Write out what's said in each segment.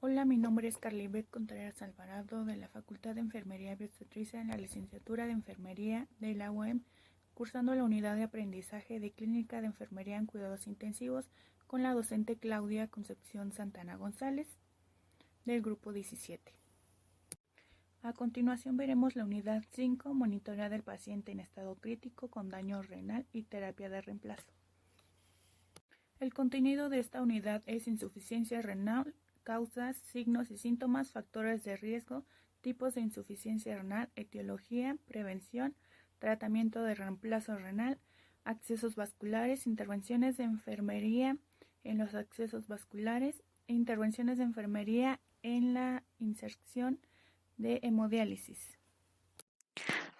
Hola, mi nombre es Carlibet Contreras Alvarado de la Facultad de Enfermería y Obstetricia en la Licenciatura de Enfermería de la UEM, cursando la unidad de aprendizaje de Clínica de Enfermería en Cuidados Intensivos con la docente Claudia Concepción Santana González del grupo 17. A continuación veremos la unidad 5, monitoreo del paciente en estado crítico con daño renal y terapia de reemplazo. El contenido de esta unidad es insuficiencia renal, causas, signos y síntomas, factores de riesgo, tipos de insuficiencia renal, etiología, prevención, tratamiento de reemplazo renal, accesos vasculares, intervenciones de enfermería en los accesos vasculares, intervenciones de enfermería en la inserción de hemodiálisis.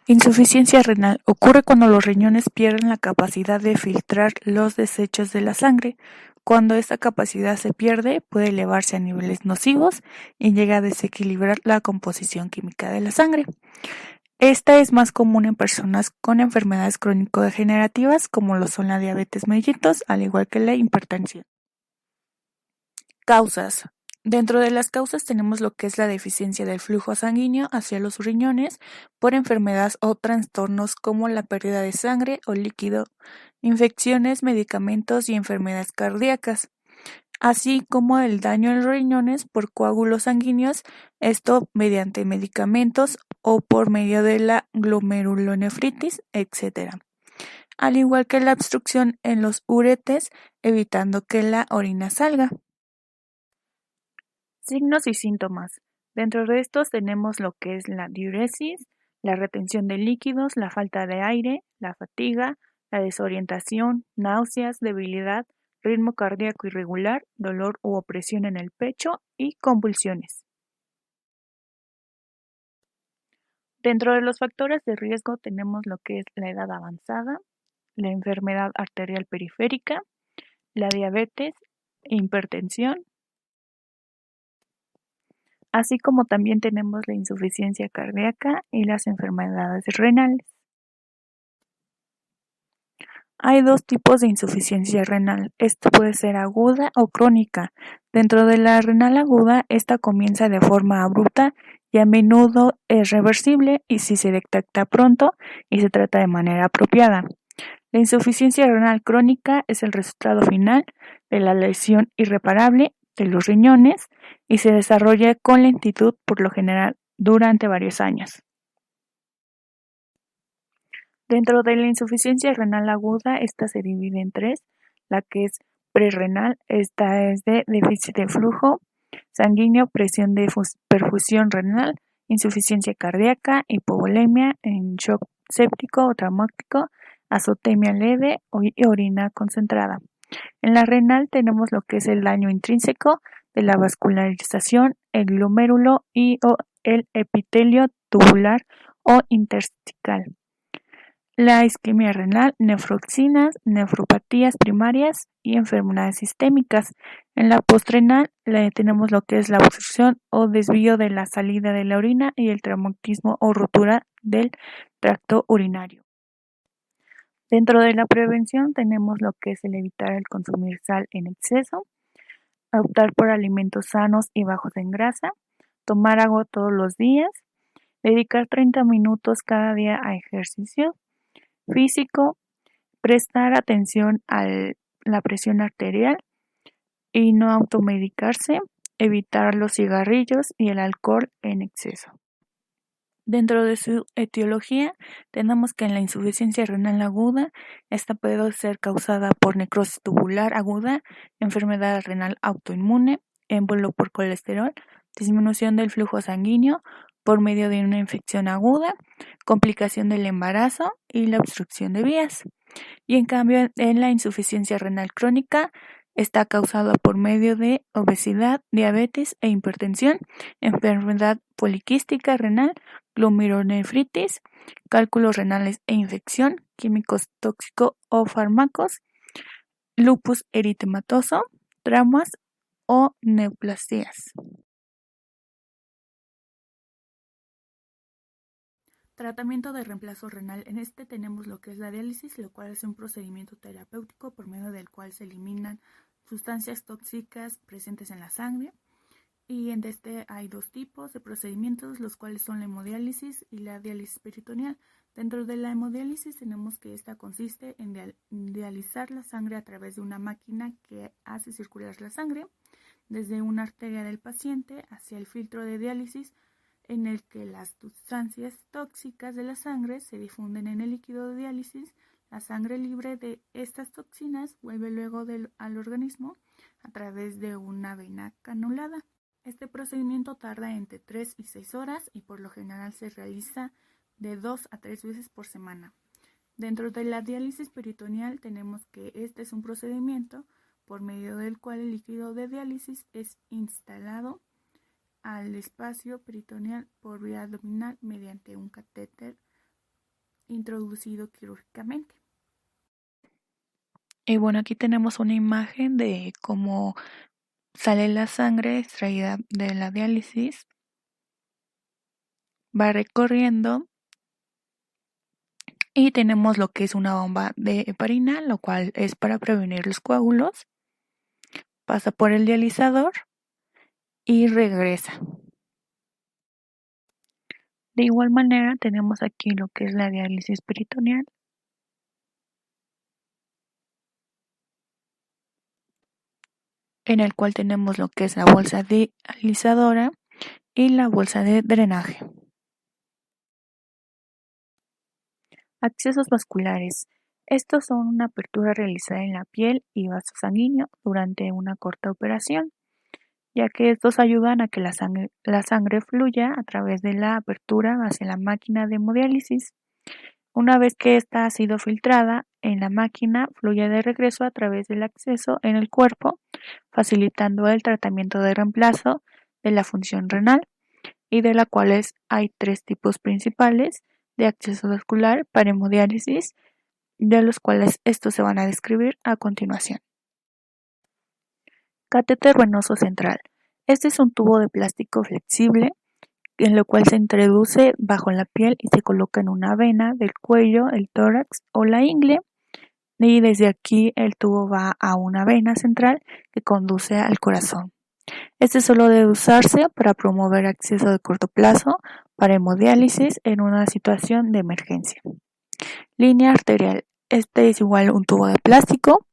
Insuficiencia renal ocurre cuando los riñones pierden la capacidad de filtrar los desechos de la sangre. Cuando esta capacidad se pierde, puede elevarse a niveles nocivos y llega a desequilibrar la composición química de la sangre. Esta es más común en personas con enfermedades crónico-degenerativas como lo son la diabetes mellitus, al igual que la hipertensión. Causas. Dentro de las causas tenemos lo que es la deficiencia del flujo sanguíneo hacia los riñones por enfermedades o trastornos como la pérdida de sangre o líquido, infecciones, medicamentos y enfermedades cardíacas, así como el daño en los riñones por coágulos sanguíneos, esto mediante medicamentos o por medio de la glomerulonefritis, etc. Al igual que la obstrucción en los uretes, evitando que la orina salga. Signos y síntomas. Dentro de estos tenemos lo que es la diuresis, la retención de líquidos, la falta de aire, la fatiga, la desorientación, náuseas, debilidad, ritmo cardíaco irregular, dolor u opresión en el pecho y convulsiones. Dentro de los factores de riesgo tenemos lo que es la edad avanzada, la enfermedad arterial periférica, la diabetes e hipertensión, así como también tenemos la insuficiencia cardíaca y las enfermedades renales. Hay dos tipos de insuficiencia renal. Esta puede ser aguda o crónica. Dentro de la renal aguda, esta comienza de forma abrupta y a menudo es reversible y si se detecta pronto y se trata de manera apropiada. La insuficiencia renal crónica es el resultado final de la lesión irreparable de los riñones y se desarrolla con lentitud por lo general durante varios años. Dentro de la insuficiencia renal aguda, esta se divide en tres, la que es prerrenal, esta es de déficit de flujo sanguíneo, presión de perfusión renal, insuficiencia cardíaca, hipovolemia, en shock séptico o traumático, azotemia leve y orina concentrada. En la renal tenemos lo que es el daño intrínseco de la vascularización, el glomérulo y o el epitelio tubular o intersticial. La isquemia renal, nefroxinas, nefropatías primarias y enfermedades sistémicas. En la postrenal tenemos lo que es la obstrucción o desvío de la salida de la orina y el traumatismo o rotura del tracto urinario. Dentro de la prevención tenemos lo que es el evitar el consumir sal en exceso, optar por alimentos sanos y bajos en grasa, tomar agua todos los días, dedicar 30 minutos cada día a ejercicio físico, prestar atención a la presión arterial y no automedicarse, evitar los cigarrillos y el alcohol en exceso. Dentro de su etiología, tenemos que en la insuficiencia renal aguda, esta puede ser causada por necrosis tubular aguda, enfermedad renal autoinmune, émbolo por colesterol, disminución del flujo sanguíneo por medio de una infección aguda, complicación del embarazo y la obstrucción de vías. Y en cambio, en la insuficiencia renal crónica, está causada por medio de obesidad, diabetes e hipertensión, enfermedad poliquística renal, glomerulonefritis, cálculos renales e infección, químicos tóxicos o fármacos, lupus eritematoso, traumas o neoplasias. Tratamiento de reemplazo renal. En este tenemos lo que es la diálisis, lo cual es un procedimiento terapéutico por medio del cual se eliminan sustancias tóxicas presentes en la sangre. Y en este hay dos tipos de procedimientos, los cuales son la hemodiálisis y la diálisis peritoneal. Dentro de la hemodiálisis tenemos que esta consiste en dializar la sangre a través de una máquina que hace circular la sangre desde una arteria del paciente hacia el filtro de diálisis, en el que las sustancias tóxicas de la sangre se difunden en el líquido de diálisis. La sangre libre de estas toxinas vuelve luego al organismo a través de una vena canulada. Este procedimiento tarda entre 3 y 6 horas y por lo general se realiza de 2 a 3 veces por semana. Dentro de la diálisis peritoneal tenemos que este es un procedimiento por medio del cual el líquido de diálisis es instalado al espacio peritoneal por vía abdominal mediante un catéter introducido quirúrgicamente. Y bueno, aquí tenemos una imagen de cómo sale la sangre extraída de la diálisis, va recorriendo y tenemos lo que es una bomba de heparina, lo cual es para prevenir los coágulos, pasa por el dializador y regresa. De igual manera tenemos aquí lo que es la diálisis peritoneal, en el cual tenemos lo que es la bolsa dializadora y la bolsa de drenaje. Accesos vasculares. Estos son una apertura realizada en la piel y vaso sanguíneo durante una corta operación, ya que estos ayudan a que la sangre fluya a través de la apertura hacia la máquina de hemodiálisis. Una vez que ésta ha sido filtrada en la máquina, fluye de regreso a través del acceso en el cuerpo, facilitando el tratamiento de reemplazo de la función renal, y de la cuales hay tres tipos principales de acceso vascular para hemodiálisis, de los cuales estos se van a describir a continuación. Catéter venoso central. Este es un tubo de plástico flexible en lo cual se introduce bajo la piel y se coloca en una vena del cuello, el tórax o la ingle, y desde aquí el tubo va a una vena central que conduce al corazón. Este solo debe usarse para promover acceso de corto plazo para hemodiálisis en una situación de emergencia. Línea arterial. Este es igual un tubo de plástico,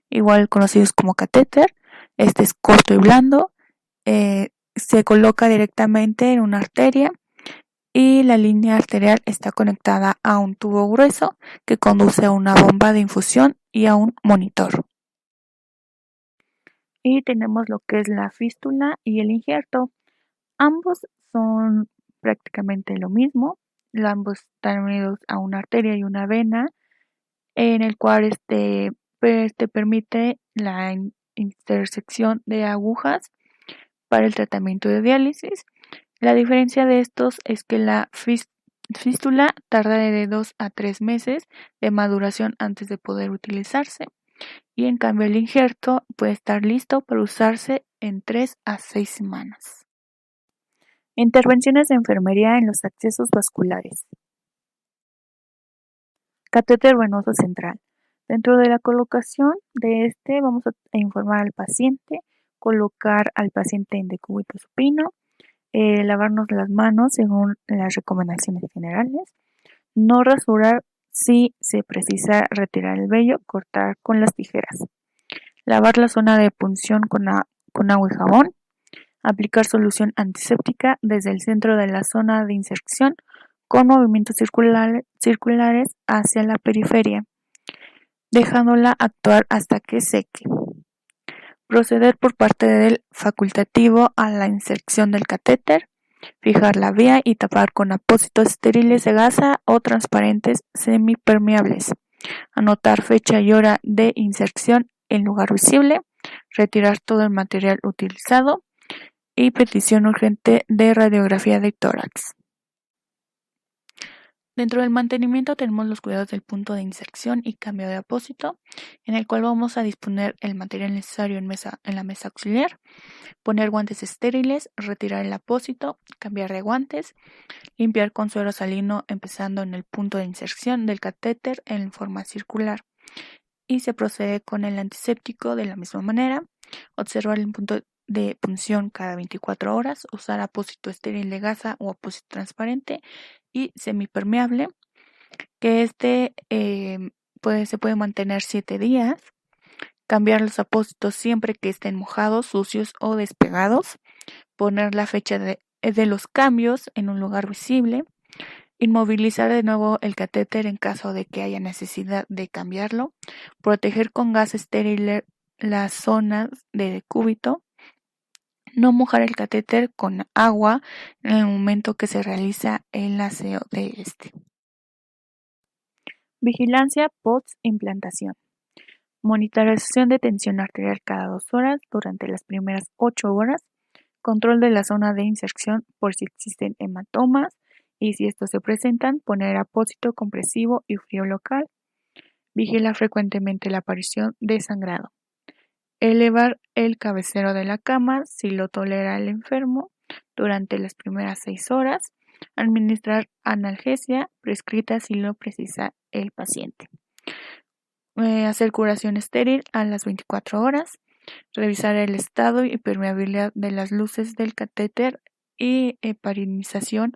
igual conocidos como catéter. Este es corto y blando. Se coloca directamente en una arteria y la línea arterial está conectada a un tubo grueso que conduce a una bomba de infusión y a un monitor. Y tenemos lo que es la fístula y el injerto. Ambos son prácticamente lo mismo. Ambos están unidos a una arteria y una vena, en el cual permite la intersección de agujas para el tratamiento de diálisis. La diferencia de estos es que la fístula tarda de 2 a 3 meses de maduración antes de poder utilizarse, y en cambio el injerto puede estar listo para usarse en 3 a 6 semanas. Intervenciones de enfermería en los accesos vasculares. Catéter venoso central. Dentro de la colocación de este vamos a informar al paciente, colocar al paciente en decúbito supino, lavarnos las manos según las recomendaciones generales, no rasurar si se precisa retirar el vello, cortar con las tijeras, lavar la zona de punción con agua y jabón, aplicar solución antiséptica desde el centro de la zona de inserción con movimientos circulares hacia la periferia, dejándola actuar hasta que seque. Proceder por parte del facultativo a la inserción del catéter, fijar la vía y tapar con apósitos estériles de gasa o transparentes semipermeables. Anotar fecha y hora de inserción en lugar visible, retirar todo el material utilizado y petición urgente de radiografía de tórax. Dentro del mantenimiento tenemos los cuidados del punto de inserción y cambio de apósito, en el cual vamos a disponer el material necesario en la mesa auxiliar, poner guantes estériles, retirar el apósito, cambiar de guantes, limpiar con suero salino empezando en el punto de inserción del catéter en forma circular, y se procede con el antiséptico de la misma manera, observar el punto de punción cada 24 horas, usar apósito estéril de gasa o apósito transparente y semipermeable, que se puede mantener 7 días. Cambiar los apósitos siempre que estén mojados, sucios o despegados. Poner la fecha de los cambios en un lugar visible. Inmovilizar de nuevo el catéter en caso de que haya necesidad de cambiarlo. Proteger con gas estéril las zonas de decúbito. No mojar el catéter con agua en el momento que se realiza el aseo de este. Vigilancia post-implantación. Monitorización de tensión arterial cada 2 horas durante las primeras 8 horas. Control de la zona de inserción por si existen hematomas y si estos se presentan, poner apósito compresivo y frío local. Vigila frecuentemente la aparición de sangrado. Elevar el cabecero de la cama si lo tolera el enfermo durante las primeras 6 horas. Administrar analgesia prescrita si lo precisa el paciente. Hacer curación estéril a las 24 horas. Revisar el estado y permeabilidad de las luces del catéter y heparinización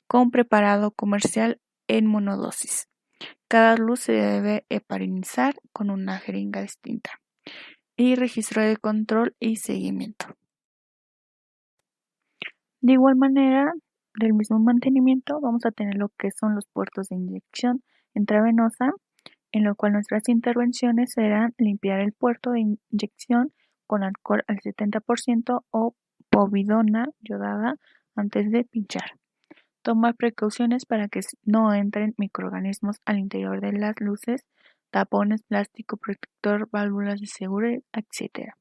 con preparado comercial en monodosis. Cada luz se debe heparinizar con una jeringa distinta. Y registro de control y seguimiento. De igual manera, del mismo mantenimiento, vamos a tener lo que son los puertos de inyección intravenosa, en lo cual nuestras intervenciones serán limpiar el puerto de inyección con alcohol al 70% o povidona yodada antes de pinchar. Tomar precauciones para que no entren microorganismos al interior de las luces, tapones, plástico protector, válvulas de seguridad, etc.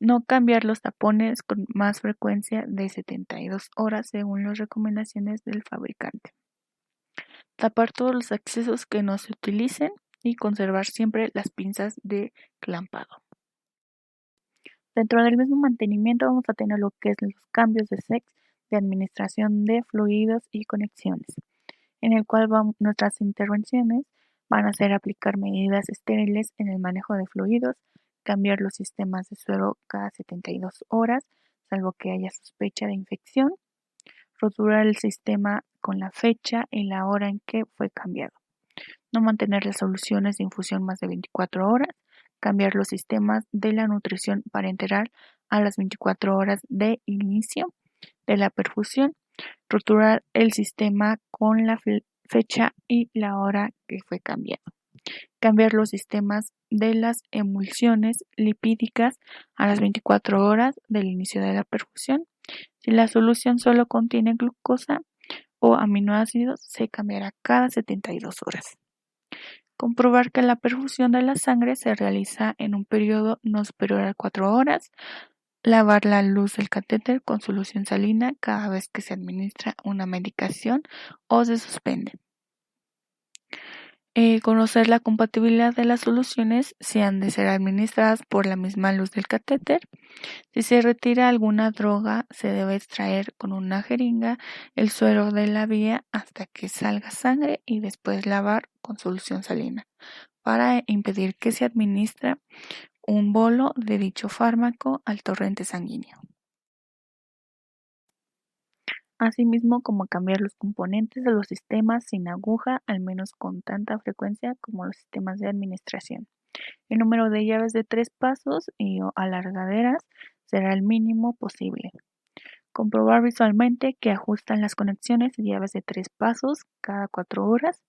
No cambiar los tapones con más frecuencia de 72 horas según las recomendaciones del fabricante. Tapar todos los accesos que no se utilicen y conservar siempre las pinzas de clampado. Dentro del mismo mantenimiento vamos a tener lo que es los cambios de sex, de administración de fluidos y conexiones, en el cual nuestras intervenciones van a ser aplicar medidas estériles en el manejo de fluidos, cambiar los sistemas de suero cada 72 horas, salvo que haya sospecha de infección, roturar el sistema con la fecha y la hora en que fue cambiado, no mantener las soluciones de infusión más de 24 horas, cambiar los sistemas de la nutrición parenteral a las 24 horas de inicio de la perfusión, roturar el sistema con la fecha y la hora que fue cambiado. Cambiar los sistemas de las emulsiones lipídicas a las 24 horas del inicio de la perfusión. Si la solución solo contiene glucosa o aminoácidos, se cambiará cada 72 horas. Comprobar que la perfusión de la sangre se realiza en un periodo no superior a 4 horas. Lavar la luz del catéter con solución salina cada vez que se administra una medicación o se suspende. Conocer la compatibilidad de las soluciones si han de ser administradas por la misma luz del catéter. Si se retira alguna droga, se debe extraer con una jeringa el suero de la vía hasta que salga sangre y después lavar con solución salina para impedir que se administre un bolo de dicho fármaco al torrente sanguíneo. Asimismo como cambiar los componentes de los sistemas sin aguja, al menos con tanta frecuencia como los sistemas de administración. El número de llaves de 3 pasos y alargaderas será el mínimo posible. Comprobar visualmente que ajustan las conexiones y llaves de 3 pasos cada 4 horas.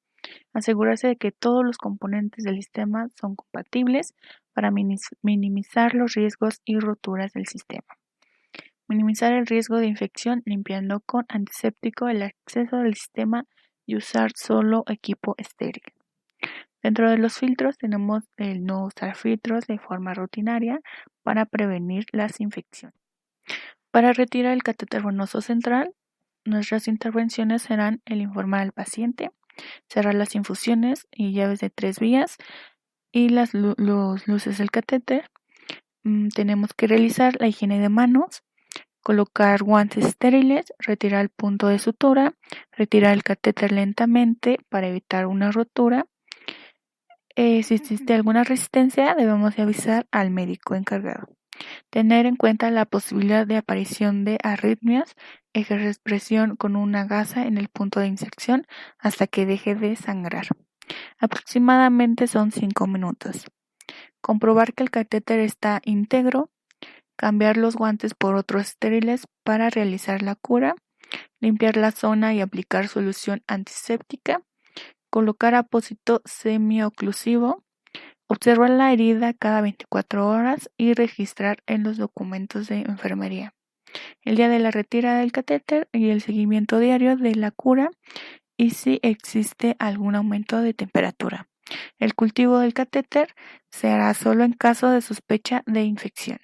Asegurarse de que todos los componentes del sistema son compatibles para minimizar los riesgos y roturas del sistema. Minimizar el riesgo de infección limpiando con antiséptico el acceso del sistema y usar solo equipo estéril. Dentro de los filtros tenemos el no usar filtros de forma rutinaria para prevenir las infecciones. Para retirar el catéter venoso central, nuestras intervenciones serán el informar al paciente, cerrar las infusiones y llaves de 3 vías y las luces del catéter. Tenemos que realizar la higiene de manos, colocar guantes estériles, retirar el punto de sutura, retirar el catéter lentamente para evitar una rotura. Si existe alguna resistencia, debemos avisar al médico encargado. Tener en cuenta la posibilidad de aparición de arritmias, ejercer presión con una gasa en el punto de inserción hasta que deje de sangrar. Aproximadamente son 5 minutos. Comprobar que el catéter está íntegro, cambiar los guantes por otros estériles para realizar la cura, limpiar la zona y aplicar solución antiséptica, colocar apósito semioclusivo, observar la herida cada 24 horas y registrar en los documentos de enfermería el día de la retirada del catéter y el seguimiento diario de la cura y si existe algún aumento de temperatura. El cultivo del catéter se hará solo en caso de sospecha de infección.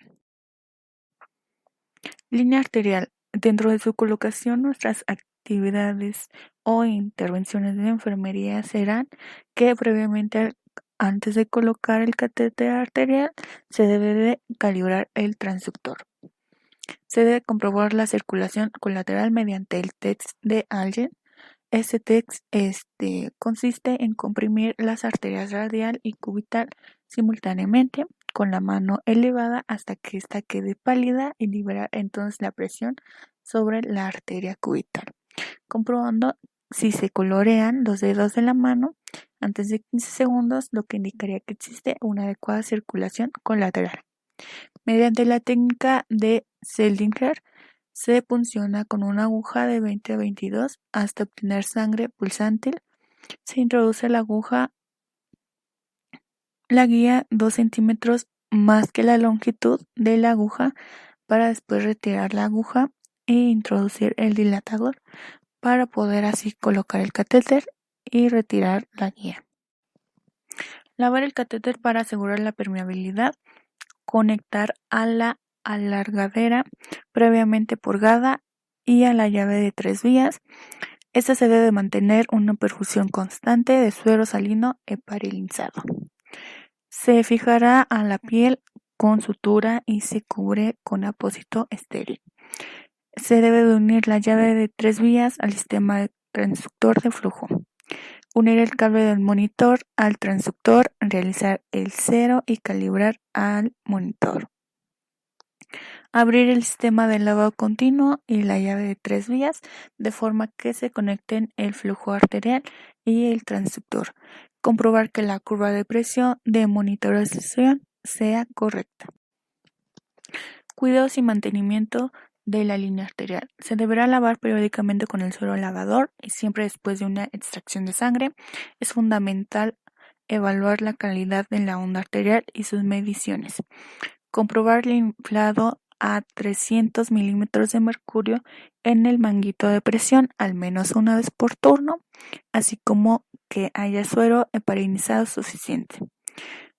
Línea arterial. Dentro de su colocación, nuestras actividades o intervenciones de enfermería serán que previamente antes de colocar el catéter arterial se debe de calibrar el transductor. Se debe comprobar la circulación colateral mediante el test de Allen. Este test consiste en comprimir las arterias radial y cubital simultáneamente con la mano elevada hasta que ésta quede pálida y liberar entonces la presión sobre la arteria cubital, comprobando si se colorean los dedos de la mano antes de 15 segundos, lo que indicaría que existe una adecuada circulación colateral. Mediante la técnica de Seldinger, se punciona con una aguja de 20 a 22 hasta obtener sangre pulsante. Se introduce la guía 2 centímetros más que la longitud de la aguja para después retirar la aguja e introducir el dilatador para poder así colocar el catéter y retirar la guía. Lavar el catéter para asegurar la permeabilidad. Conectar a la alargadera previamente purgada y a la llave de 3 vías. Esta se debe mantener una perfusión constante de suero salino heparinizado. Se fijará a la piel con sutura y se cubre con apósito estéril. Se debe de unir la llave de 3 vías al sistema de transductor de flujo. Unir el cable del monitor al transductor, realizar el cero y calibrar al monitor. Abrir el sistema de lavado continuo y la llave de 3 vías de forma que se conecten el flujo arterial y el transductor. Comprobar que la curva de presión de monitorización sea correcta. Cuidados y mantenimiento de la línea arterial. Se deberá lavar periódicamente con el suero lavador y siempre después de una extracción de sangre. Es fundamental evaluar la calidad de la onda arterial y sus mediciones. Comprobar el inflado a 300 milímetros de mercurio en el manguito de presión al menos una vez por turno, así como que haya suero heparinizado suficiente.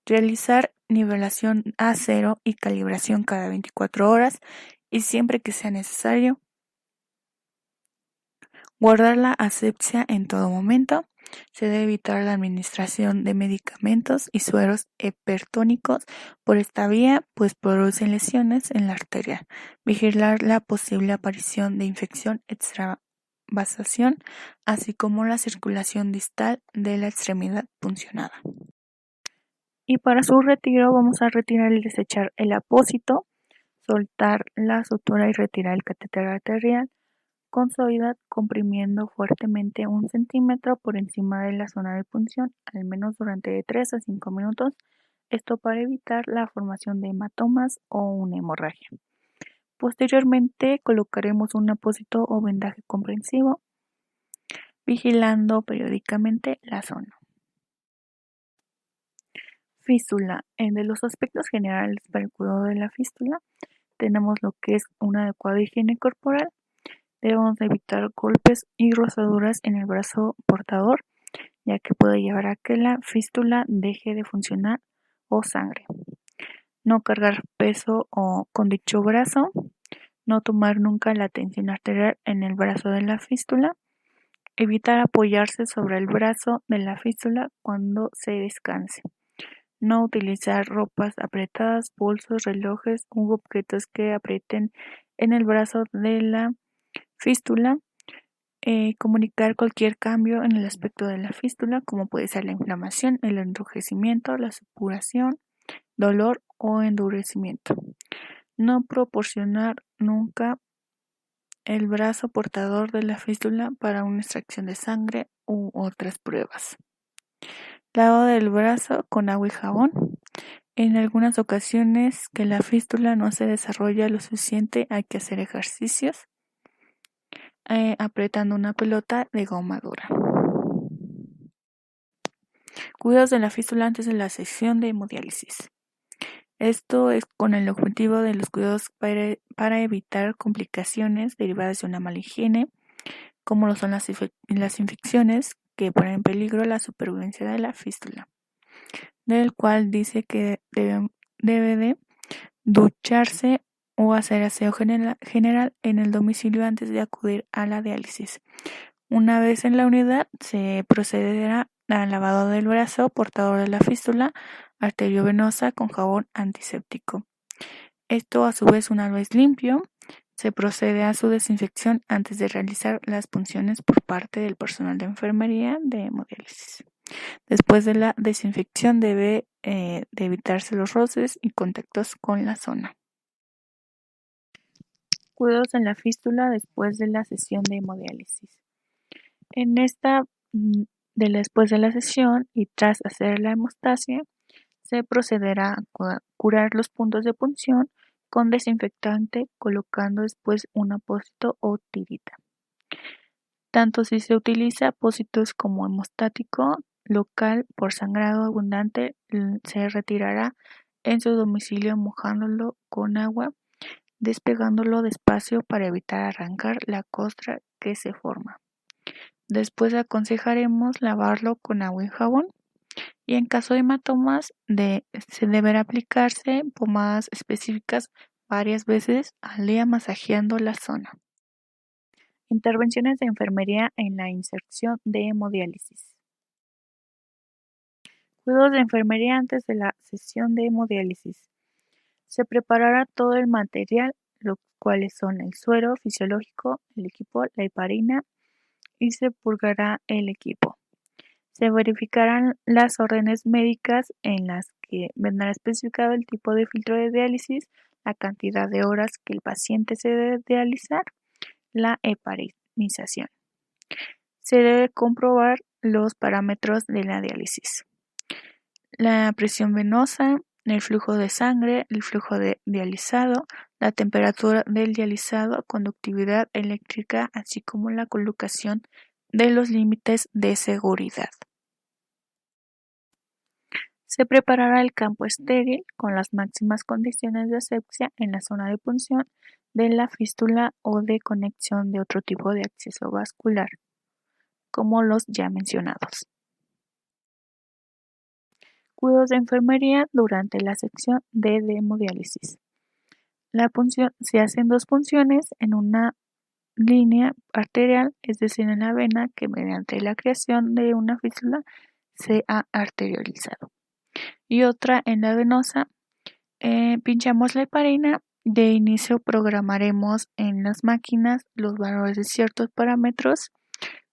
Realizar nivelación a cero y calibración cada 24 horas y siempre que sea necesario. Guardar la asepsia en todo momento. Se debe evitar la administración de medicamentos y sueros hipertónicos por esta vía, pues producen lesiones en la arteria. Vigilar la posible aparición de infección extravasación, así como la circulación distal de la extremidad puncionada. Y para su retiro vamos a retirar y desechar el apósito, soltar la sutura y retirar el catéter arterial con suavidad, comprimiendo fuertemente 1 centímetro por encima de la zona de punción, al menos durante 3 a 5 minutos, esto para evitar la formación de hematomas o una hemorragia. Posteriormente colocaremos un apósito o vendaje comprensivo, vigilando periódicamente la zona. Fístula. De los aspectos generales para el cuidado de la fístula, tenemos lo que es una adecuada higiene corporal. Debemos evitar golpes y rozaduras en el brazo portador, ya que puede llevar a que la fístula deje de funcionar o sangre. No cargar peso con dicho brazo. No tomar nunca la tensión arterial en el brazo de la fístula. Evitar apoyarse sobre el brazo de la fístula cuando se descanse. No utilizar ropas apretadas, bolsos, relojes u objetos que aprieten en el brazo de la fístula. Comunicar cualquier cambio en el aspecto de la fístula, como puede ser la inflamación, el enrojecimiento, la supuración, dolor o endurecimiento. No proporcionar nunca el brazo portador de la fístula para una extracción de sangre u otras pruebas. Lavado del brazo con agua y jabón. En algunas ocasiones que la fístula no se desarrolla lo suficiente, hay que hacer ejercicios apretando una pelota de goma dura. Cuidados de la fístula antes de la sesión de hemodiálisis. Esto es con el objetivo de los cuidados para evitar complicaciones derivadas de una mala higiene, como lo son las infecciones que ponen en peligro la supervivencia de la fístula, del cual dice que debe de ducharse o hacer aseo general en el domicilio antes de acudir a la diálisis. Una vez en la unidad, se procederá al lavado del brazo portador de la fístula arteriovenosa con jabón antiséptico. Esto, a su vez, una vez limpio, se procede a su desinfección antes de realizar las punciones por parte del personal de enfermería de hemodiálisis. Después de la desinfección debe de evitarse los roces y contactos con la zona. Cuidados en la fístula después de la sesión de hemodiálisis. En esta, después de la sesión y tras hacer la hemostasia, se procederá a curar los puntos de punción con desinfectante, colocando después un apósito o tirita. Tanto si se utiliza apósitos como hemostático local por sangrado abundante, se retirará en su domicilio mojándolo con agua, despegándolo despacio para evitar arrancar la costra que se forma. Después aconsejaremos lavarlo con agua y jabón. Y en caso de hematomas, se deberá aplicarse pomadas específicas varias veces al día masajeando la zona. Intervenciones de enfermería en la inserción de hemodiálisis. Cuidados de enfermería antes de la sesión de hemodiálisis. Se preparará todo el material, los cuales son el suero fisiológico, el equipo, la heparina, y se purgará el equipo. Se verificarán las órdenes médicas en las que vendrá especificado el tipo de filtro de diálisis, la cantidad de horas que el paciente se debe dializar, la heparinización. Se debe comprobar los parámetros de la diálisis: la presión venosa, el flujo de sangre, el flujo de dializado, la temperatura del dializado, conductividad eléctrica, así como la colocación de los límites de seguridad. Se preparará el campo estéril con las máximas condiciones de asepsia en la zona de punción de la fístula o de conexión de otro tipo de acceso vascular, como los ya mencionados. Cuidados de enfermería durante la sección de hemodiálisis. La punción se hacen dos punciones en una línea arterial, es decir, en la vena que mediante la creación de una fístula se ha arterializado, y otra en la venosa. Pinchamos la heparina. De inicio programaremos en las máquinas los valores de ciertos parámetros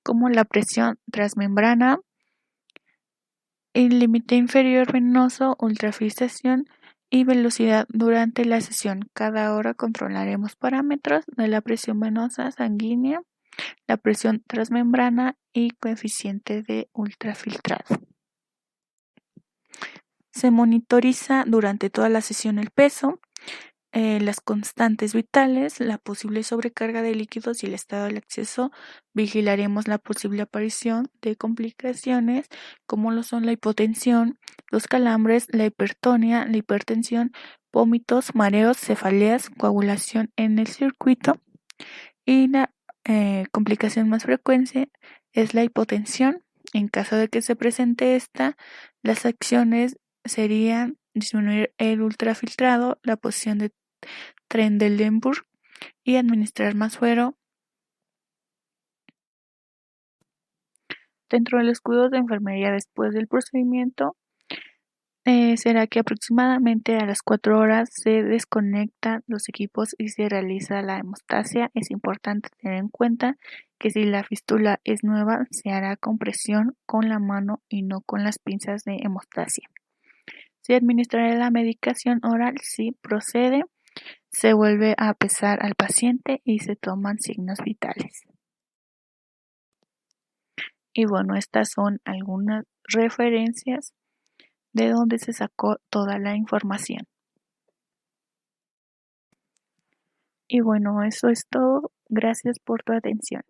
como la presión transmembrana, el límite inferior venoso, ultrafiltración y velocidad durante la sesión. Cada hora controlaremos parámetros de la presión venosa sanguínea, la presión transmembrana y coeficiente de ultrafiltrado. Se monitoriza durante toda la sesión el peso, las constantes vitales, la posible sobrecarga de líquidos y el estado del acceso. Vigilaremos la posible aparición de complicaciones como lo son la hipotensión, los calambres, la hipertonia, la hipertensión, vómitos, mareos, cefaleas, coagulación en el circuito, y la complicación más frecuente es la hipotensión. En caso de que se presente esta, las acciones serían disminuir el ultrafiltrado, la posición de Trendelenburg y administrar más suero. Dentro de los cuidados de enfermería después del procedimiento, será que aproximadamente a las 4 horas se desconectan los equipos y se realiza la hemostasia. Es importante tener en cuenta que si la fístula es nueva, se hará compresión con la mano y no con las pinzas de hemostasia. Se administra la medicación oral si procede, se vuelve a pesar al paciente y se toman signos vitales. Y bueno, estas son algunas referencias de donde se sacó toda la información. Y bueno, eso es todo. Gracias por tu atención.